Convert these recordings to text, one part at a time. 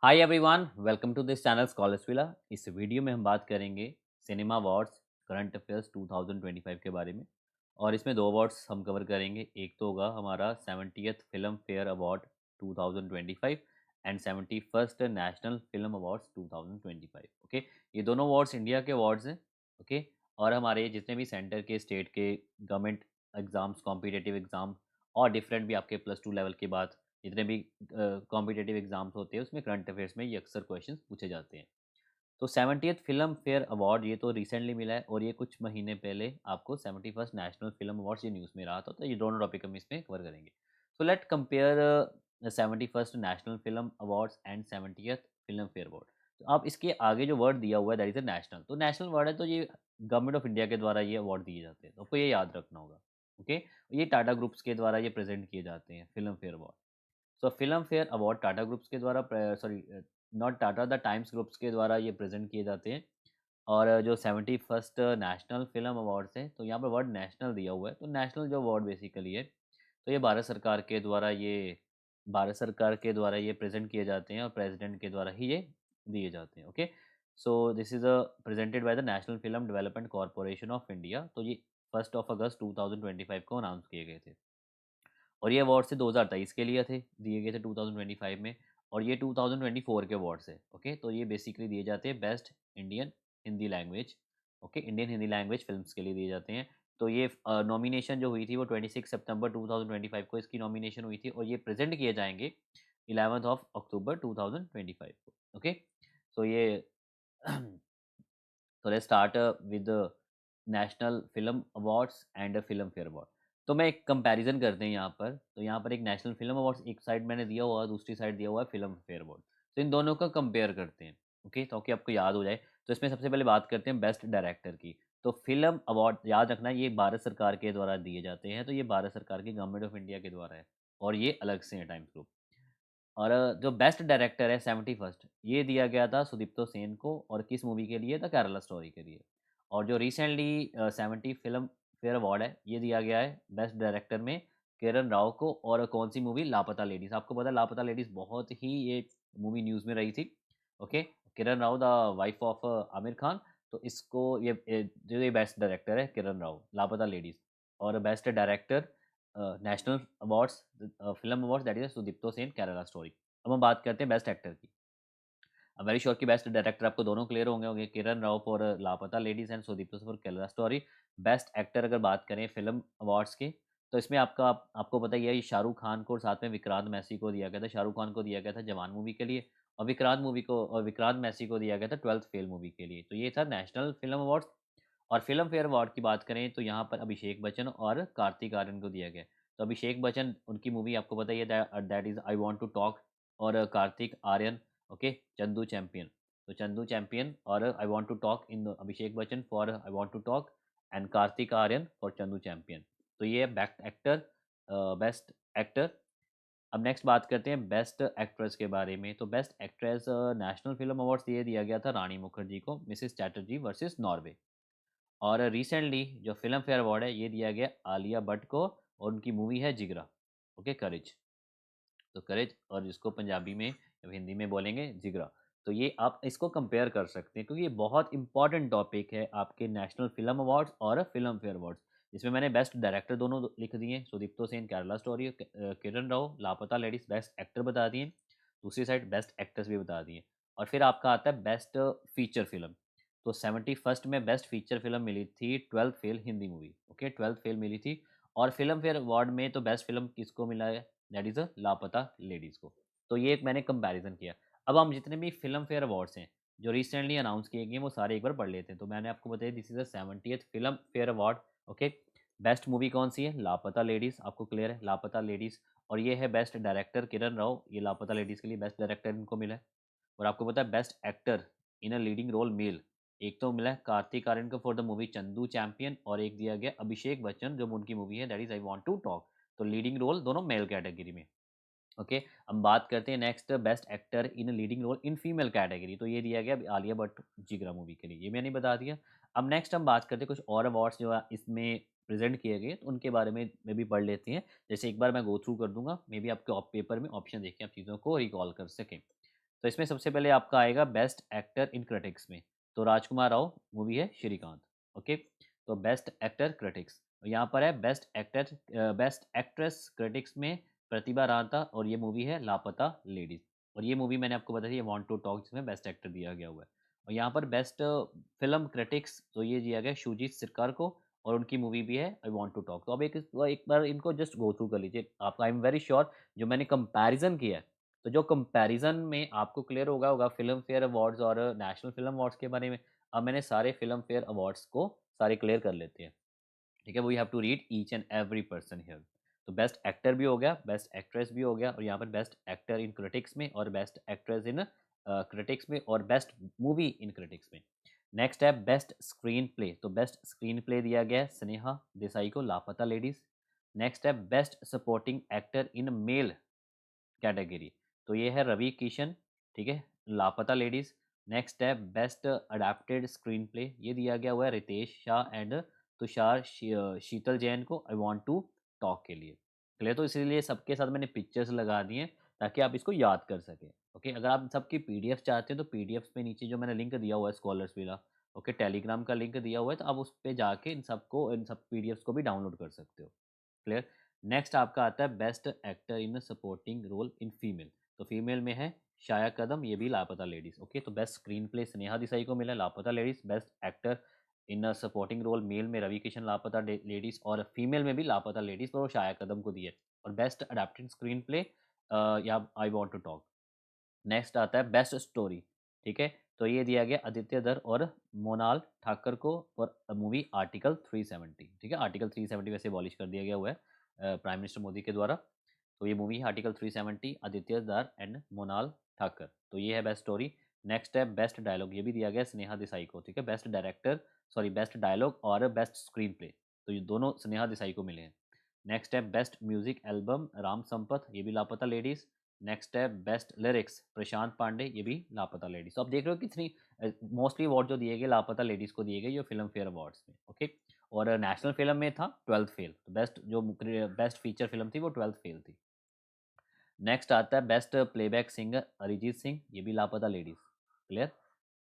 Hi everyone, welcome to this channel scholars villa. इस video में हम बात करेंगे सिनेमा अवार्ड्स करंट अफेयर्स 2025 के बारे में। और इसमें दो अवार्ड्स हम कवर करेंगे। एक तो होगा हमारा 70th film fair award 2025 and 71st national film awards 2025। Okay, ये दोनों अवार्ड्स इंडिया के अवार्ड्स हैं। ओके, और हमारे जितने भी सेंटर के, स्टेट के, गवर्नमेंट एग्जाम्स, कॉम्पिटेटिव एग्जाम और डिफरेंट भी आपके +2 लेवल के बाद जितने भी कॉम्पिटेटिव एग्जाम्स होते हैं उसमें करंट अफेयर्स में ये अक्सर क्वेश्चंस पूछे जाते हैं। तो 70th फिल्म फेयर अवार्ड ये तो रिसेंटली मिला है, और ये कुछ महीने पहले आपको 71st नेशनल फिल्म अवार्ड्स ये न्यूज़ में रहा था। तो ये दोनों टॉपिक हम इसमें कवर करेंगे। So let compare 71st national film awards and 70th film fair award. तो आप इसके आगे जो वर्ड दिया हुआ है दैट इज अ नेशनल, तो नेशनल वर्ड है, तो ये गवर्नमेंट ऑफ इंडिया के द्वारा ये अवार्ड दिए जाते हैं, तो आपको ये याद रखना होगा। ओके, ये टाटा ग्रुप्स के द्वारा ये प्रेजेंट किए जाते हैं film fair award. So film fair award Tata groups के द्वारा, sorry not Tata, the times groups के द्वारा ये प्रेजेंट किए जाते हैं। और जो 71st नेशनल फिल्म अवार्ड्स है, तो यहाँ पर वर्ड नेशनल दिया हुआ है, तो नेशनल जो अवार्ड बेसिकली है, तो ये भारत सरकार के द्वारा ये प्रेजेंट किए जाते हैं, और प्रेसिडेंट के द्वारा ही ये दिए जाते हैं। Okay, so this is presented by the national film development corporation of India. तो ये 1 अगस्त 2025 को अनाउंस किए गए थे। और ये अवार्ड से 2023 के लिए थे, दिए गए थे 2025 में। और ये 2024 के अवार्ड्स है। ओके, तो ये बेसिकली दिए जाते हैं best Indian Hindi language. Okay, Indian Hindi language films के लिए दिए जाते हैं। तो ये नॉमिनेशन जो हुई थी वो 26 सितंबर 2025 को इसकी नॉमिनेशन हुई थी, और ये प्रेजेंट किए जाएंगे 11 अक्टूबर 2025 को। ओके, सो ये तो let's start with national film awards and film fair award. तो मैं एक कंपैरिजन करते हैं यहाँ पर। तो यहाँ पर एक नेशनल फिल्म अवार्ड्स एक साइड मैंने दिया हुआ है, दूसरी साइड दिया हुआ है फिल्म फेयर अवार्ड। तो इन दोनों का कंपेयर करते हैं। ओके, ताकि आपको याद हो जाए। तो इसमें सबसे पहले बात करते हैं बेस्ट डायरेक्टर की। तो फिल्म अवार्ड याद रखना, ये भारत सरकार के द्वारा दिए जाते हैं, तो ये भारत सरकार की गवर्नमेंट ऑफ इंडिया के द्वारा है, और ये अलग से है टाइम्स ग्रुप। और जो बेस्ट डायरेक्टर है 71st, ये दिया गया था सुदीप्तो सेन को, और किस मूवी के लिए था? केरला स्टोरी के लिए। और जो रिसेंटली 70 फिल्म फेयर अवार्ड है, ये दिया गया है बेस्ट डायरेक्टर में किरण राव को। और कौन सी मूवी? लापता लेडीज। आपको पता है लापता लेडीज बहुत ही ये मूवी न्यूज़ में रही थी। Okay, Kiran Rao the wife of Aamir Khan. तो इसको जो ये बेस्ट डायरेक्टर है किरण राव, लापता लेडीज। और best director national awards, film awards that is Sudipto Sen Kerala story. अब हम बात करते हैं बेस्ट एक्टर की। आई वेरी श्योर कि बेस्ट डायरेक्टर आपको दोनों क्लियर होंगे किरण राव फॉर लापता ladies and Sudipto for Kerala story. Best actor अगर बात करें फिल्म अवार्ड्स की, तो इसमें आपको पता ही है, ये शाहरुख खान को और साथ में विक्रांत मैसी को दिया गया था। शाहरुख खान को दिया गया था जवान मूवी के लिए, और विक्रांत मैसी को दिया गया था 12th फेल मूवी के लिए। तो ये था नेशनल फिल्म अवार्ड्स। और फिल्म फेयर अवार्ड की बात करें तो यहाँ पर अभिषेक बच्चन और कार्तिक आर्यन को दिया गया। तो अभिषेक बच्चन, उनकी मूवी आपको पता ही है that is I want to talk. और कार्तिक आर्यन, ओके, चंदू चैंपियन। तो चंदू चैंपियन और I want to talk in Abhishek Bachchan for I want to talk, and Kartik Aaryan for Chandu champion. तो ये है बेस्ट एक्टर। अब नेक्स्ट बात करते हैं बेस्ट एक्ट्रेस के बारे में। तो best actress national film awards ये दिया गया था रानी मुखर्जी को, मिसेस चैटर्जी वर्सेस नॉर्वे। और रिसेंटली जो फिल्म फेयर अवार्ड है ये दिया गया आलिया भट्ट को, और उनकी मूवी है जिगरा। ओके, करेज। तो करेज, और जिसको पंजाबी में या हिंदी में बोलेंगे जिगरा। तो ये आप इसको कंपेयर कर सकते हैं, क्योंकि ये बहुत इंपॉर्टेंट टॉपिक है आपके नेशनल फिल्म अवार्ड्स और फिल्म फेयर अवार्ड्स। इसमें मैंने बेस्ट डायरेक्टर दोनों लिख दिए, सुदीप्तो सेन केरला स्टोरी, किरण राव लापता लेडीज, बेस्ट एक्टर बता दिए। दूसरी साइड बेस्ट एक्ट्रेस भी बता दिए। और फिर आपका आता है बेस्ट फीचर फिल्म। तो 71st में बेस्ट फीचर फिल्म मिली थी 12th fail Hindi movie. Okay, 12th fail मिली थी। और फिल्म फेयर अवार्ड में तो बेस्ट फिल्म किसको मिला है? दैट इज़ अ लापता लेडीज़ को। तो ये एक मैंने कंपैरिजन किया। अब हम जितने भी फिल्म फेयर अवार्ड्स हैं जो रिसेंटली अनाउंस किए गए वो सारे एक बार पढ़ लेते हैं। तो मैंने आपको बताया this is the 70th film fair award. Okay, best movie कौन सी है? लापता लेडीज़, आपको क्लियर है लापता लेडीज़। और ये है बेस्ट डायरेक्टर किरण राव, ये लापता लेडीज़ के लिए बेस्ट डायरेक्टर इनको मिला है। और आपको पता है best actor in a leading role male, एक तो मिला है कार्तिक आर्यन को for the movie Chandu champion, और एक दिया गया अभिषेक बच्चन जो उनकी मूवी है that is I want to talk. तो लीडिंग रोल दोनों मेल कैटेगरी में। ओके, हम बात करते हैं next best actor in leading role in female category. तो ये दिया गया आलिया भट्ट जिगरा मूवी के लिए, ये मैंने बता दिया। अब नेक्स्ट हम बात करते हैं कुछ और अवार्ड्स जो इसमें प्रेजेंट किए गए, तो उनके बारे में भी पढ़ लेते हैं। जैसे एक बार मैं गो थ्रू कर दूंगा, मे बी आपके पेपर में ऑप्शन देख के आप चीज़ों को रिकॉल कर सकें। तो इसमें सबसे पहले आपका आएगा बेस्ट एक्टर इन क्रिटिक्स में, तो राजकुमार राव मूवी है श्रीकांत। ओके, तो बेस्ट एक्टर क्रिटिक्स यहाँ पर है, बेस्ट एक्ट्रेस क्रिटिक्स में प्रतिभा रांता, और ये मूवी है लापता लेडीज। और ये मूवी मैंने आपको बताई, ये वांट टू टॉक, जिसमें बेस्ट एक्टर दिया गया हुआ है। और यहाँ पर बेस्ट फिल्म क्रिटिक्स तो ये दिया गया शुजीत सिरकार को, और उनकी मूवी भी है आई वांट टू टॉक। तो अब एक बार इनको जस्ट गो थ्रू कर लीजिए आप, आई एम वेरी श्योर जो मैंने कंपैरिजन किया है, तो जो कंपैरिजन में आपको क्लियर होगा फिल्म फेयर अवार्ड्स और नेशनल फिल्म अवार्ड्स के बारे में। अब मैंने सारे फिल्म फेयर अवार्ड्स को सारे क्लियर कर लेते हैं, ठीक है। We have to read each and every person here. तो बेस्ट एक्टर भी हो गया, बेस्ट एक्ट्रेस भी हो गया, और यहाँ पर बेस्ट एक्टर इन क्रिटिक्स में, और बेस्ट एक्ट्रेस इन क्रिटिक्स में, और बेस्ट मूवी इन क्रिटिक्स में। नेक्स्ट है बेस्ट स्क्रीन प्ले, तो बेस्ट स्क्रीन प्ले दिया गया है स्नेहा देसाई को, लापता लेडीज। नेक्स्ट है best supporting actor in male category, तो ये है रवि किशन, ठीक है, लापता लेडीज। नेक्स्ट है बेस्ट अडेप्टेड स्क्रीन प्ले, ये दिया गया हुआ है रितेश शाह एंड तुषार शीतल जैन को आई वांट टू टॉक के लिए। क्लियर, तो इसीलिए सबके साथ मैंने पिक्चर्स लगा दिए हैं ताकि आप इसको याद कर सकें। ओके, अगर आप सबकी पीडीएफ चाहते हैं तो पीडीएफ पे नीचे जो मैंने लिंक दिया हुआ है स्कॉलर्स विला, ओके, टेलीग्राम का लिंक दिया हुआ है, तो आप उस पर जाके इन सब पीडीएफ को भी डाउनलोड कर सकते हो। क्लियर। नेक्स्ट आपका आता है best actor in supporting role in female, तो फीमेल में है शाया कदम, ये भी लापता लेडीज। ओके, तो best screenplay Sneha Desai को मिला, Laapataa ladies. Best actor in supporting role male में रवि किशन, लापता लेडीज, और फीमेल में भी लापता लेडीज, पर वो शाया कदम को दिए। और बेस्ट अडेप्टेड स्क्रीन प्ले या I want to talk. Next आता है बेस्ट स्टोरी, ठीक है, तो ये दिया गया आदित्य दर और मोनाल ठाकर को फॉर मूवी आर्टिकल 370, ठीक है। आर्टिकल 370 वैसे अबॉलिश कर दिया गया हुआ है प्राइम मिनिस्टर मोदी के द्वारा। तो ये मूवी है आर्टिकल 370, आदित्य दर एंड मोनाल ठाकर, तो ये है बेस्ट स्टोरी। नेक्स्ट है बेस्ट डायलॉग, ये भी दिया गया है स्नेहा देसाई को, ठीक है। Best director, sorry best dialogue और बेस्ट स्क्रीन प्ले, तो ये दोनों स्नेहा देसाई को मिले हैं। नेक्स्ट है best music album Ram Sampath, ये भी लापता लेडीज। नेक्स्ट है बेस्ट लिरिक्स प्रशांत पांडे, ये भी लापता लेडीज। तो आप देख रहे हो कितनी मोस्टली अवार्ड जो दिए गए लापता लेडीज को दिए गए ये फिल्म फेयर अवार्ड्स में। ओके, और नेशनल फिल्म में था 12th फेल, तो बेस्ट फीचर फिल्म थी वो 12th फेल थी। नेक्स्ट आता है best playback singer Arijit Singh, ये भी Laapataa ladies. Clear.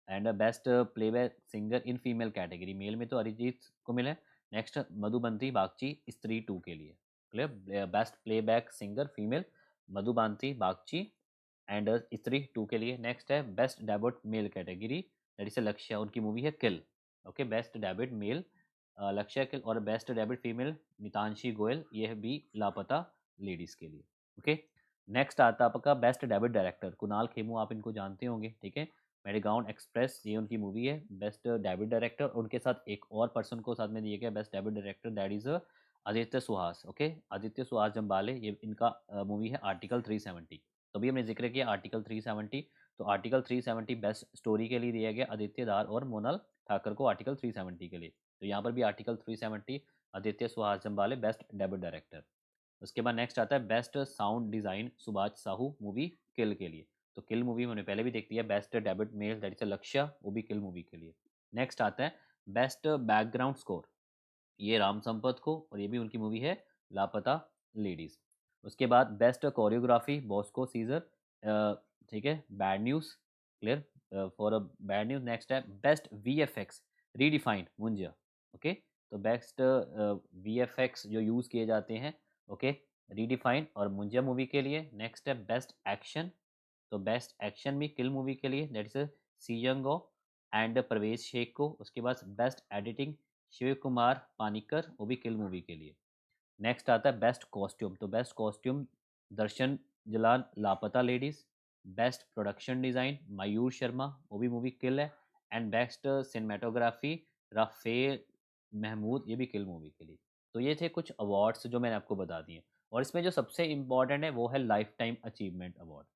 And best playback singer in female category, male में तो अरिजीत को मिले। नेक्स्ट मधुबंती बागची स्त्री 2 के लिए। Clear, best playback singer female Madhubanti Bagchi and स्त्री 2 के लिए। नेक्स्ट है best debut male category, that is लक्ष्य, उनकी मूवी है किल। ओके, बेस्ट डेब्यूट मेल लक्ष्य किल, और best debut female Nitanshi Goyal, ये भी लापता लेडीज के लिए। ओके, नेक्स्ट आता है आपका best debut director Kunal Khemu, आप इनको जानते होंगे, ठीक है। मेरीगाउंड एक्सप्रेस ये उनकी मूवी है, बेस्ट डेब्यूट डायरेक्टर। उनके साथ एक और पर्सन को साथ में दिया गया best debut director, that is Aditya Suhas. Okay, Aditya Suhas Jambhale, ये इनका मूवी है आर्टिकल 370। तो अभी हमने जिक्र किया आर्टिकल 370, तो आर्टिकल 370 बेस्ट स्टोरी के लिए दिया गया आदित्य दार और मोनल ठाकर को आर्टिकल 370 के लिए। तो यहाँ पर भी article 370 Aditya Suhas Jambhale best debut director. उसके बाद नेक्स्ट आता है best sound design Subhash Sahu, movie kill के लिए। तो किल मूवी मैंने पहले भी देख लिया, best debut male that is Lakshya, वो भी किल मूवी के लिए। नेक्स्ट आता है बेस्ट बैकग्राउंड स्कोर, ये राम संपत को, और ये भी उनकी मूवी है लापता लेडीज। उसके बाद बेस्ट कोरियोग्राफी बॉस्को सीजर, ठीक है, bad news. Clear, for a bad news. Next है best VFX redefined Munjya. Okay, तो बेस्ट वीएफएक्स जो यूज किए जाते हैं, ओके, रीडिफाइंड और मुंजिया मूवी के लिए। नेक्स्ट है बेस्ट एक्शन, तो बेस्ट एक्शन भी किल मूवी के लिए, दैट इज सीजंगो एंड परवेज शेख को। उसके बाद बेस्ट एडिटिंग शिव कुमार पानिकर, वो भी किल मूवी के लिए। नेक्स्ट आता है बेस्ट कॉस्ट्यूम, तो best costume Darshan Jalal Laapataa ladies. Best production design Mayur Sharma, वो भी मूवी किल है। And best cinematography Rafel Mahmood, ये भी किल मूवी के लिए। तो ये थे कुछ अवार्ड्स जो मैंने आपको बता दिए, और इसमें जो सबसे इम्पॉर्टेंट है वो है लाइफ टाइम अचीवमेंट अवार्ड।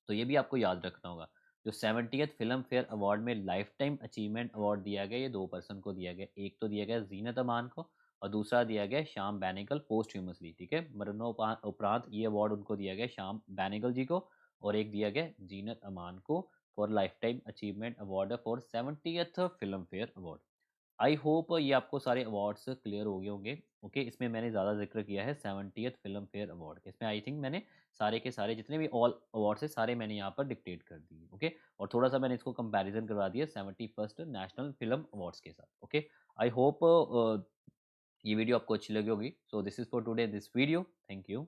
तो ये भी आपको याद रखना होगा। जो 70th फिल्म फेयर अवार्ड में लाइफ टाइम अचीवमेंट अवार्ड दिया गया, ये दो पर्सन को दिया गया, एक तो दिया गया जीनत अमान को, और दूसरा दिया गया श्याम बैनेगल पोस्ट ह्यूमसली, ठीक है। मरणोपरांत ये अवार्ड उनको दिया गया श्याम बैनेगल जी को, और एक दिया गया जीनत अमान को for life time achievement award for 70th film fair award. I hope ये आपको सारे अवार्ड्स क्लियर हो गए होंगे। ओके, इसमें मैंने ज़्यादा ज़िक्र किया है 70th फ़िल्म फेयर अवार्ड के। इसमें आई थिंक मैंने सारे के सारे जितने भी ऑल अवार्ड्स हैं सारे मैंने यहाँ पर डिक्टेट कर दिए। ओके, और थोड़ा-सा मैंने इसको कंपैरिज़न करवा दिया 71st नेशनल फ़िल्म अवार्ड्स के साथ। ओके, आई होप ये वीडियो आपको अच्छी लगी होगी। So this is for today this video. Thank you.